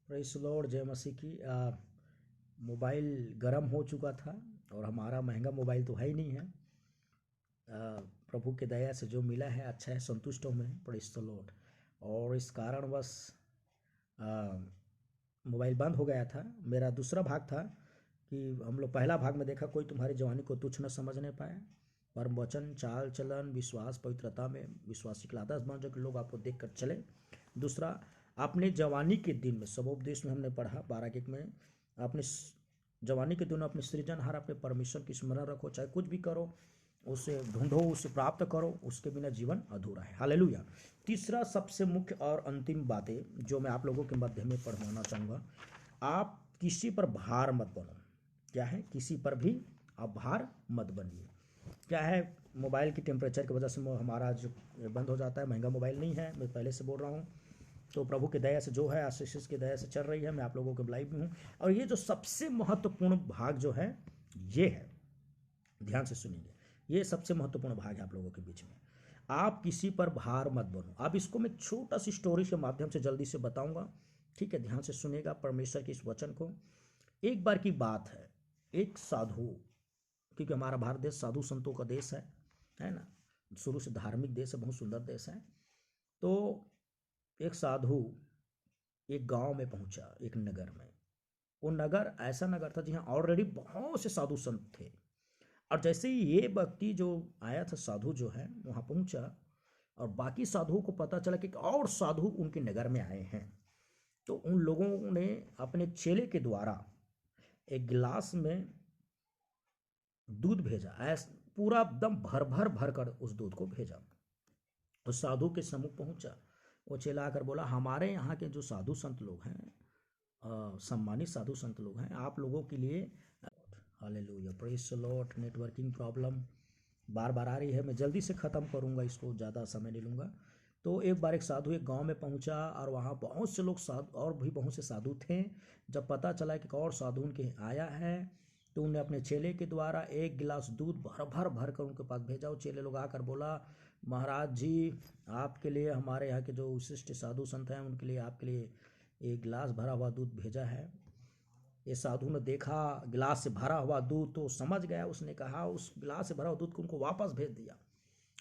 Praise the Lord, जय मसीह की। Mobile गर्म हो चुका था और हमारा महंगा मोबाइल तो है ही नहीं है। प्रभु के दया से जो मिला है अच्छा है, संतुष्ट हूँ मैं। Praise the Lord. और इस कारणवश मोबाइल बंद हो गया था। मेरा दूसरा भाग था कि हम लोग पहला भाग में देखा, कोई तुम्हारी जवानी को तुच्छ न समझने पाए, परम वचन, चाल चलन, विश्वास, पवित्रता में विश्वासी के आदर्श बन जो कि लोग आपको देख कर चले। दूसरा, अपने जवानी के दिन में, सबोपदेश में हमने पढ़ा 12 में, अपने जवानी के दिन अपने सृजनहार अपने परमेश्वर की स्मरण रखो, चाहे कुछ भी करो उसे ढूंढो, उसे प्राप्त करो, उसके बिना जीवन अधूरा है। हालेलुया। तीसरा सबसे मुख्य और अंतिम बातें जो मैं आप लोगों के मध्य में पढ़वाना चाहूँगा, आप किसी पर भार मत बनो। क्या है? किसी पर भी आप भार मत बनिए। क्या है? मोबाइल की टेम्परेचर की वजह से हमारा जो बंद हो जाता है। महंगा मोबाइल नहीं है, मैं पहले से बोल रहा हूँ। तो प्रभु की दया से जो है, आशीष की दया से चल रही है। मैं आप लोगों के लाइव में हूँ। और ये जो सबसे महत्वपूर्ण भाग जो है ये है, ध्यान से सुनिए, ये सबसे महत्वपूर्ण भाग है आप लोगों के बीच में। आप किसी पर भार मत बनो। अब इसको मैं छोटा सी स्टोरी के माध्यम से जल्दी से बताऊंगा, ठीक है? ध्यान से सुनिएगा परमेश्वर के इस वचन को। एक बार की बात है, एक साधु, क्योंकि हमारा भारत देश साधु संतों का देश है ना, शुरू से धार्मिक देश है, बहुत सुंदर देश है। तो एक साधु एक गांव में पहुंचा, एक नगर में। वो नगर ऐसा नगर था जहाँ ऑलरेडी बहुत से साधु संत थे। और जैसे ही ये व्यक्ति जो आया था, साधु जो है, वहाँ पहुंचा और बाकी साधुओं को पता चला कि एक और साधु उनके नगर में आए हैं। तो उन लोगों ने अपने चेले के द्वारा एक गिलास में दूध भेजा, ऐसा पूरा एकदम भर भर भर कर उस दूध को भेजा। तो साधु के सम्मुख पहुंचा, वो चेला आकर बोला, हमारे यहाँ के जो साधु संत लोग हैं, सम्मानित साधु संत लोग हैं, आप लोगों के लिए। Hallelujah, praise the lord. Networking problem बार बार आ रही है, मैं जल्दी से ख़त्म करूंगा, इसको ज़्यादा समय नहीं लूँगा। तो एक बार एक साधु एक गांव में पहुंचा और वहाँ बहुत से लोग साधु और भी बहुत से साधु थे। जब पता चला कि एक और साधु उनके आया है, तो उन्हें अपने चेले के द्वारा एक गिलास दूध भर भर भर कर उनके पास भेजा। वो चेले लोग आकर बोला, महाराज जी, आपके लिए हमारे यहाँ के जो विशिष्ट साधु संत हैं उनके लिए आपके लिए एक गिलास भरा हुआ दूध भेजा है। ये साधु ने देखा गिलास से भरा हुआ दूध तो समझ गया। उसने कहा, उस गिलास से भरा हुआ दूध को उनको वापस भेज दिया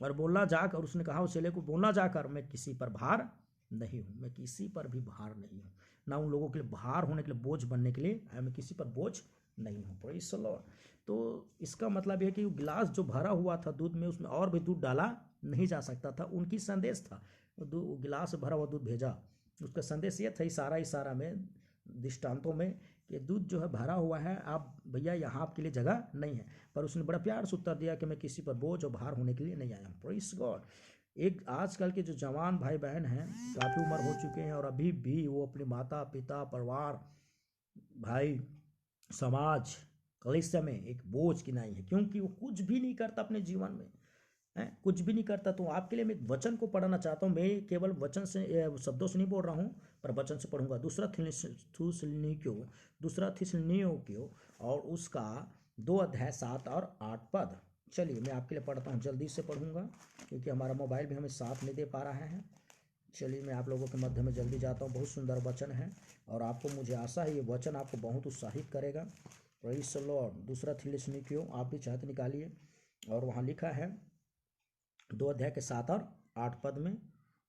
और बोलना जाकर, उसने कहा उस चेले को, बोलना जाकर, मैं किसी पर भार नहीं हूँ, मैं किसी पर भी भार नहीं हूँ, ना उन लोगों के लिए भार होने के लिए, बोझ बनने के लिए मैं किसी पर बोझ नहीं हूँ। Praise the Lord. तो इसका मतलब यह है कि गिलास जो भरा हुआ था दूध में, उसमें और भी दूध डाला नहीं जा सकता था। उनकी संदेश था, वो गिलास से भरा हुआ दूध भेजा, उसका संदेश ये था, इशारा में, दृष्टांतों में, कि दूध जो है भरा हुआ है, आप भैया यहाँ आपके लिए जगह नहीं है। पर उसने बड़ा प्यार से उत्तर दिया कि मैं किसी पर बोझ और भार होने के लिए नहीं आया हूँ। Praise God. एक आजकल के जो जवान भाई बहन हैं, काफ़ी उम्र हो चुके हैं और अभी भी वो अपने माता पिता, परिवार, भाई, समाज, कलीसिया में एक बोझ की नहीं है, क्योंकि वो कुछ भी नहीं करता अपने जीवन में, है कुछ भी नहीं करता। तो आपके लिए मैं एक वचन को पढ़ना चाहता हूँ। मैं केवल वचन से, शब्दों से नहीं बोल रहा हूँ, पर वचन से पढ़ूंगा। दूसरा थिस्सलुनीकियों और उसका 2 अध्याय 7 और 8 पद। चलिए मैं आपके लिए पढ़ता हूँ, जल्दी से पढ़ूंगा क्योंकि हमारा मोबाइल भी हमें साथ नहीं दे पा रहा है। चलिए मैं आप लोगों के मध्य में जल्दी जाता हूँ। बहुत सुंदर वचन है और आपको, मुझे आशा है ये वचन आपको बहुत उत्साहित करेगा। Praise the Lord. दूसरा थिस्सलुनीकियों, आप भी चाहते निकालिए, और वहाँ लिखा है 2 अध्याय के 7 और 8 पद में,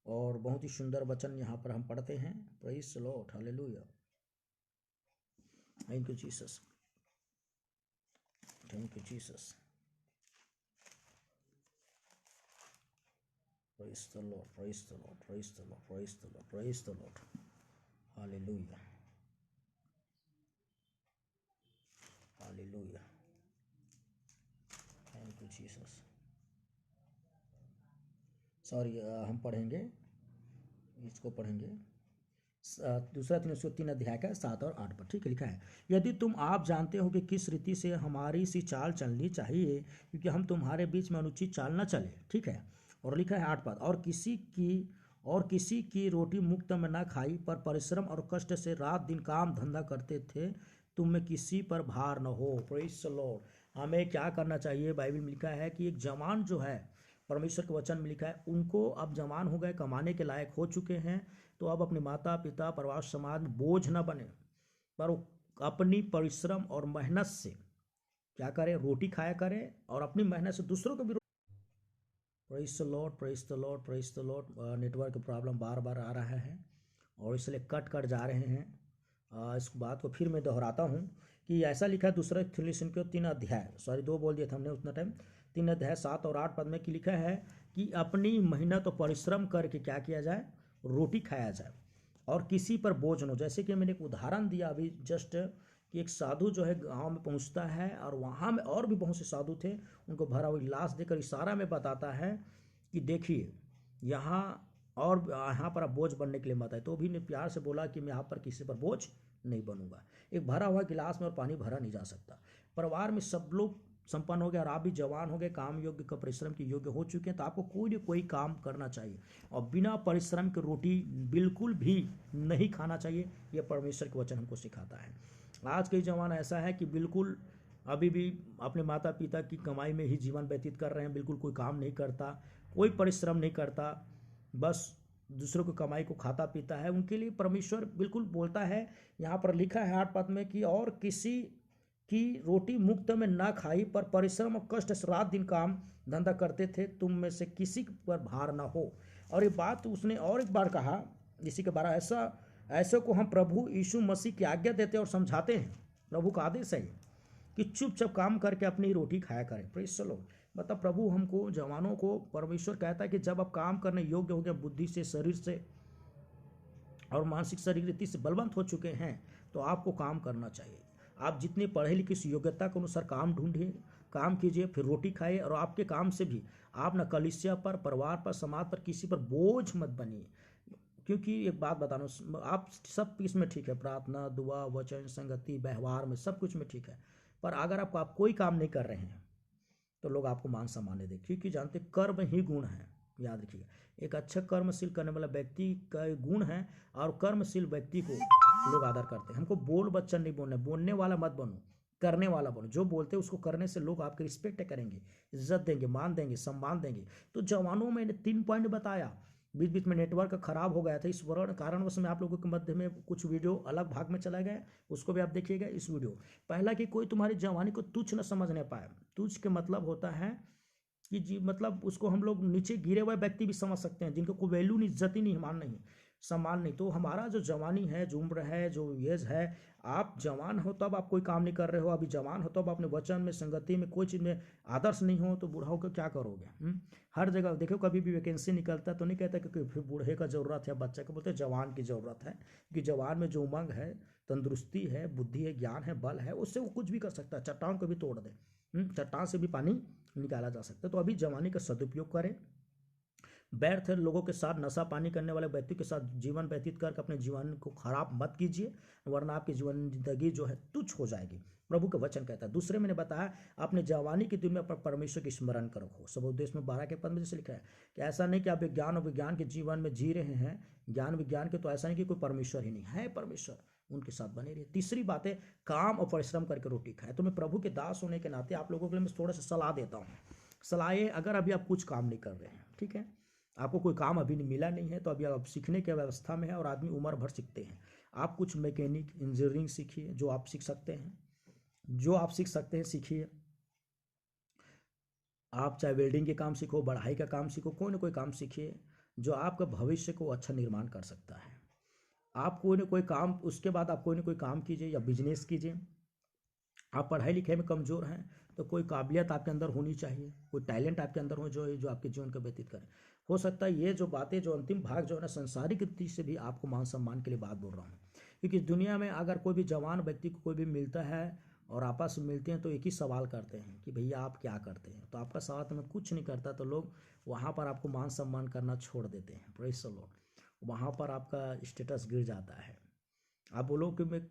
और बहुत ही सुंदर वचन यहाँ पर हम पढ़ते हैं। Praise the Lord, hallelujah, thank you Jesus, thank you Jesus, praise the lord, praise the lord, praise the lord, praise the lord, praise the Lord, hallelujah, hallelujah, thank you Jesus. Sorry, हम पढ़ेंगे, इसको पढ़ेंगे, दूसरा थिस्सलुनीकियों 3 अध्याय का 7 और 8 पर, ठीक है? लिखा है, यदि तुम आप जानते हो कि किस रीति से हमारी सी चाल चलनी चाहिए, क्योंकि हम तुम्हारे बीच में अनुचित चाल न चले, ठीक है? और लिखा है 8 पद, और किसी की रोटी मुफ्त में न खाई, पर परिश्रम और कष्ट से रात दिन काम धंधा करते थे, तुम में किसी पर भार न हो। Praise the Lord. हमें क्या करना चाहिए? बाइबल में लिखा है कि एक जवान जो है, परमेश्वर के वचन में लिखा है, उनको अब जवान हो गए, कमाने के लायक हो चुके हैं, तो अब अपने माता पिता परिवार समाज में बोझ न बने, पर वो अपनी परिश्रम और मेहनत से क्या करें, रोटी खाया करें और अपनी मेहनत से दूसरों को भी। Praise the lord, praise the lord, praise the lord. Network problem बार बार आ रहा है और इसलिए कट कट जा रहे हैं। इस बात को फिर मैं दोहराता हूँ कि ऐसा लिखा है दूसरे थिस्सलुनीकियों 3 अध्याय, सॉरी 2 बोल दिया था हमने उतना टाइम, 3 अध्याय 7 और 8 पद में कि लिखा है कि अपनी मेहनत और परिश्रम करके क्या किया जाए, रोटी खाया जाए और किसी पर बोझ न हो। जैसे कि मैंने एक उदाहरण दिया अभी जस्ट कि एक साधु जो है गांव में पहुंचता है और वहाँ में और भी बहुत से साधु थे, उनको भरा हुई लाश देकर इशारा में बताता है कि देखिए यहाँ और यहाँ पर आप बोझ बनने के लिए मत आए। तो भी ने प्यार से बोला कि मैं यहाँ पर किसी पर बोझ नहीं बनूंगा। एक भरा हुआ गिलास में और पानी भरा नहीं जा सकता। परिवार में सब लोग संपन्न हो गए और आप भी जवान हो गए, काम योग्य का परिश्रम के योग्य हो चुके हैं, तो आपको कोई न कोई काम करना चाहिए और बिना परिश्रम के रोटी बिल्कुल भी नहीं खाना चाहिए। यह परमेश्वर के वचन हमको सिखाता है। आज के ज़माना ऐसा है कि बिल्कुल अभी भी अपने माता पिता की कमाई में ही जीवन व्यतीत कर रहे हैं, बिल्कुल कोई काम नहीं करता, कोई परिश्रम नहीं करता, बस दूसरों की कमाई को खाता पीता है। उनके लिए परमेश्वर बिल्कुल बोलता है, यहाँ पर लिखा है 8 पद में कि और किसी की रोटी मुफ्त में ना खाई, पर परिश्रम और कष्ट से रात दिन काम धंधा करते थे, तुम में से किसी पर भार ना हो। और ये बात उसने और एक बार कहा इसी के बारे में, ऐसे को हम प्रभु यीशु मसीह की आज्ञा देते और समझाते हैं। प्रभु का आदेश है कि चुपचाप काम करके अपनी रोटी खाया करें। Praise the Lord. मतलब प्रभु हमको जवानों को परमेश्वर कहता है कि जब आप काम करने योग्य हो गए, बुद्धि से, शरीर से और मानसिक शरीर रीति से बलवंत हो चुके हैं, तो आपको काम करना चाहिए। आप जितनी पढ़े लिखे इस योग्यता के अनुसार काम ढूंढिए, काम कीजिए, फिर रोटी खाइए और आपके काम से भी आप न कलीसिया पर, परिवार पर, समाज पर किसी पर बोझ मत बनिए। क्योंकि एक बात बताना, आप सब इसमें ठीक है, प्रार्थना, दुआ, वचन, संगति, व्यवहार में सब कुछ में ठीक है, पर अगर आप कोई काम नहीं कर रहे हैं तो लोग आपको मान सम्मान नहीं देंगे, क्योंकि जानते कर्म ही गुण है। याद रखिएगा, एक अच्छा कर्मशील करने वाला व्यक्ति का गुण है और कर्मशील व्यक्ति को लोग आदर करते हैं। हमको बोल बच्चन नहीं बोलना, बोलने वाला मत बनो, करने वाला बनो। जो बोलते हैं उसको करने से लोग आपकी रिस्पेक्ट करेंगे, इज्जत देंगे, मान देंगे, सम्मान देंगे। तो जवानों में 3 पॉइंट बताया, बीच बीच में नेटवर्क खराब हो गया था, इस कारणवश मैं आप लोगों के मध्य में कुछ वीडियो अलग भाग में चला गया, उसको भी आप देखिएगा इस वीडियो। पहला कि कोई तुम्हारी जवानी को तुच्छ न समझने पाए। तुच्छ के मतलब होता है कि जी मतलब उसको हम लोग नीचे गिरे हुए व्यक्ति भी समझ सकते हैं, जिनको कोई वैल्यू नहीं, इज्जत ही नहीं, मान नहीं, सम्मान नहीं। तो हमारा जो जवानी है, जो उम्र है, जो एज है, आप जवान हो तब आप कोई काम नहीं कर रहे हो, अभी जवान हो तब अपने वचन में, संगति में, कोई चीज़ में आदर्श नहीं हो, तो बूढ़ा होकर क्या करोगे? हर जगह देखो, कभी भी वैकेंसी निकलता है तो नहीं कहता कि फिर बूढ़े का ज़रूरत है, बच्चे को बोलते हैं जवान की ज़रूरत है, क्योंकि जवान में जो उमंग है, तंदुरुस्ती है, बुद्धि है, ज्ञान है, बल है, उससे वो कुछ भी कर सकता है, चट्टान को भी तोड़ दे। चट्टान से भी पानी निकाला जा सकता है। तो अभी जवानी का सदुपयोग करें। व्यर्थ लोगों के साथ, नशा पानी करने वाले व्यक्ति के साथ जीवन व्यतीत करके अपने जीवन को खराब मत कीजिए, वरना आपकी जीवन जिंदगी जो है तुच्छ हो जाएगी। प्रभु का वचन कहता है। दूसरे मैंने बताया, अपने जवानी की दिन में परमेश्वर की स्मरण करो। सबोपदेश में 12 के पद में जैसे लिखा है कि ऐसा नहीं कि आप विज्ञान और विज्ञान के जीवन में जी रहे हैं, ज्ञान विज्ञान के, तो ऐसा नहीं कि कोई परमेश्वर ही नहीं है, परमेश्वर, उनके साथ बने रहिए। तीसरी बात है, काम और परिश्रम करके रोटी खाए। तो मैं प्रभु के दास होने के नाते आप लोगों के लिए मैं थोड़ा सा सलाह देता हूँ। सलाह, अगर अभी आप कुछ काम नहीं कर रहे हैं, ठीक है, आपको कोई काम अभी नहीं मिला नहीं है, तो अभी आप सीखने की व्यवस्था में है और आदमी उम्र भर सीखते हैं। आप कुछ मैकेनिक, इंजीनियरिंग सीखिए, जो आप सीख सकते हैं, जो आप सीख सकते हैं सीखिए। आप चाहे वेल्डिंग के काम सीखो, बढ़ाई का काम सीखो, कोई ना कोई काम सीखिए जो आपका भविष्य को अच्छा निर्माण कर सकता है। आप कोई ना कोई काम, उसके बाद आप कोई ना कोई काम कीजिए या बिजनेस कीजिए। आप पढ़ाई लिखाई में कमज़ोर हैं तो कोई काबिलियत आपके अंदर होनी चाहिए, कोई टैलेंट आपके अंदर हो जो आपके जीवन को व्यतीत करे। हो सकता है ये जो बातें, जो अंतिम भाग जो है ना, संसारिक रीति से भी आपको मान सम्मान के लिए बात बोल रहा हूँ। क्योंकि दुनिया में अगर कोई भी जवान व्यक्ति को कोई भी मिलता है और आपस में मिलते हैं तो एक ही सवाल करते हैं कि भैया आप क्या करते हैं। तो आपका साथ में कुछ नहीं करता तो लोग वहाँ पर आपको मान सम्मान करना छोड़ देते हैं। Praise the Lord. वहाँ पर आपका स्टेटस गिर जाता है। आप बोलो कि मैं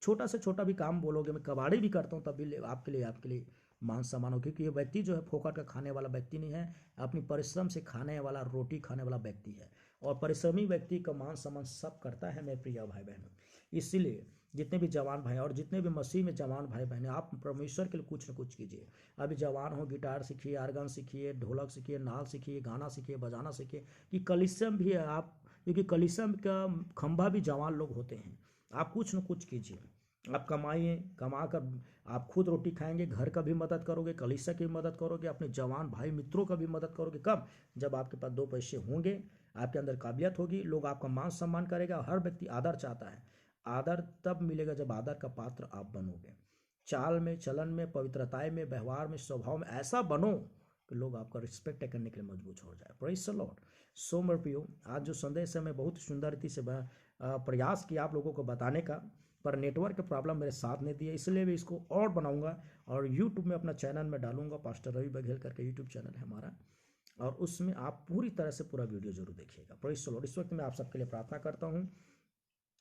छोटा से छोटा भी काम बोलोगे, मैं कबाड़ी भी करता हूँ, तब भी आपके लिए मान सम्मान हो। क्योंकि ये व्यक्ति जो है फोकट का खाने वाला व्यक्ति नहीं है, अपनी परिश्रम से खाने वाला, रोटी खाने वाला व्यक्ति है। और परिश्रमी व्यक्ति का मान सम्मान सब करता है मेरे प्रिय भाई बहनों। इसलिए जितने भी जवान भाई और जितने भी मसीह में जवान भाई बहन, आप परमेश्वर के लिए कुछ न कुछ कीजिए। अभी जवान हो, गिटार सीखिए, आर्गन सीखिए, ढोलक सीखिए, नाल सीखिए, गाना सीखिए, बजाना सीखिए। कि कलीसिया भी है, आप क्योंकि कलीसिया का खंभा भी जवान लोग होते हैं। आप कुछ न कुछ कीजिए, आप कमाइए, कमा कर आप खुद रोटी खाएंगे, घर का भी मदद करोगे, कलीसिया की भी मदद करोगे, अपने जवान भाई मित्रों का भी मदद करोगे। कब? जब आपके पास दो पैसे होंगे, आपके अंदर काबिलियत होगी, लोग आपका मान सम्मान करेगा। हर व्यक्ति आदर चाहता है। आदर तब मिलेगा जब आदर का पात्र आप बनोगे। चाल में, चलन में, पवित्रताएं में, व्यवहार में, स्वभाव में ऐसा बनो कि लोग आपका रिस्पेक्ट करने के लिए मजबूत हो जाए। Praise the Lord. सो मेरे प्रियो, आज जो संदेश है मैं बहुत सुंदर रीति से प्रयास किया आप लोगों को बताने का, पर नेटवर्क के प्रॉब्लम मेरे साथ नहीं दिए, इसलिए मैं इसको और बनाऊंगा और यूट्यूब में अपना चैनल में डालूंगा। पास्टर रवि बघेल करके यूट्यूब चैनल है हमारा, और उसमें आप पूरी तरह से पूरा वीडियो जरूर देखिएगा। Praise the Lord. इस वक्त मैं आप सबके लिए प्रार्थना करता हूँ,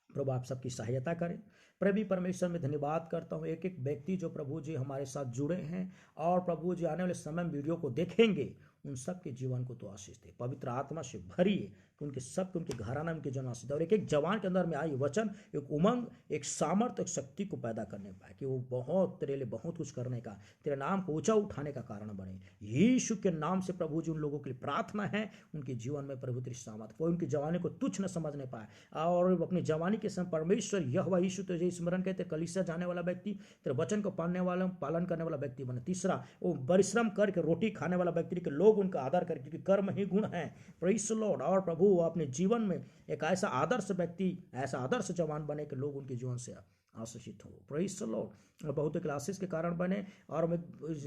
प्रभु आप सबकी सहायता करें। प्रभु परमेश्वर में धन्यवाद करता हूँ एक एक व्यक्ति जो प्रभु जी हमारे साथ जुड़े हैं और प्रभु जी आने वाले समय में वीडियो को देखेंगे, उन सब के जीवन को तो आशीष दे, पवित्र आत्मा से भरिए कि उनके सब उनके घराना उनके जन आशीष दे, और एक एक जवान के अंदर में आई वचन एक उमंग, एक सामर्थ्य, एक शक्ति को पैदा करने पाए कि वो बहुत तेरे लिए बहुत कुछ करने का, तेरे नाम को ऊंचा उठाने का कारण बने। यीशु के नाम से प्रभु जी उन लोगों के लिए प्रार्थना है, उनके जीवन में प्रभु तेरी सामर्थ्य, कोई उनकी जवानी को तुच्छ न समझने पाए और अपनी जवानी के समय परमेश्वर यहोवा यीशु तुझे स्मरण करते कलीसिया जाने वाला व्यक्ति, तेरे वचन को पालन करने वाला व्यक्ति बने। तीसरा, वो परिश्रम करके रोटी खाने वाला व्यक्ति के लोग उनका आदर करें, क्योंकि कर्म ही गुण है। Praise the Lord. और प्रभु वो अपने जीवन में एक ऐसा आदर्श व्यक्ति, ऐसा आदर्श जवान बने कि लोग उनके जीवन से आशीषित हो। Praise the Lord. बहुत क्लासेस के कारण बने और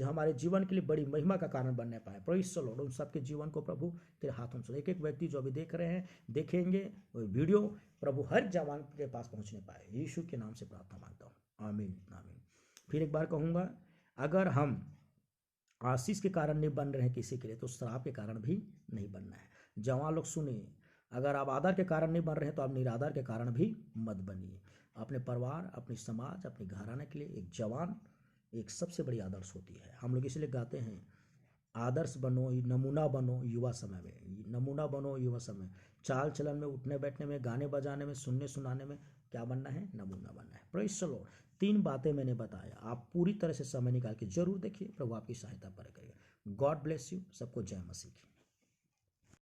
हमारे जीवन के लिए बड़ी महिमा का कारण बनने पाए। Praise the Lord. उन सबके जीवन को प्रभु तेरे हाथों से, एक एक व्यक्ति जो अभी देख रहे हैं, देखेंगे वो वीडियो, प्रभु हर जवान के पास पहुंचने पाए। यीशु के नाम से प्रार्थना मांगता हूँ, आमीन आमीन। फिर एक बार कहूँगा, अगर हम आशीष के कारण नहीं बन रहे हैं किसी के लिए, तो श्राप के कारण भी नहीं बनना है। जवान लोग सुनिए, अगर आप आदर के कारण नहीं बन रहे हैं तो आप निरादर के कारण भी मत बनिए। अपने परिवार, अपने समाज, अपने घराने के लिए एक जवान एक सबसे बड़ी आदर्श होती है। हम लोग इसलिए गाते हैं, आदर्श बनो, नमूना बनो युवा समय में, नमूना बनो युवा समय। चाल चलन में, उठने बैठने में, गाने बजाने में, सुनने सुनाने में क्या बनना है? नमूना बनना है। Praise the Lord. 3 बातें मैंने बताया, आप पूरी तरह से समय निकाल के जरूर देखिए, प्रभु आपकी सहायता करेगा। God bless you. सबको जय मसीह की।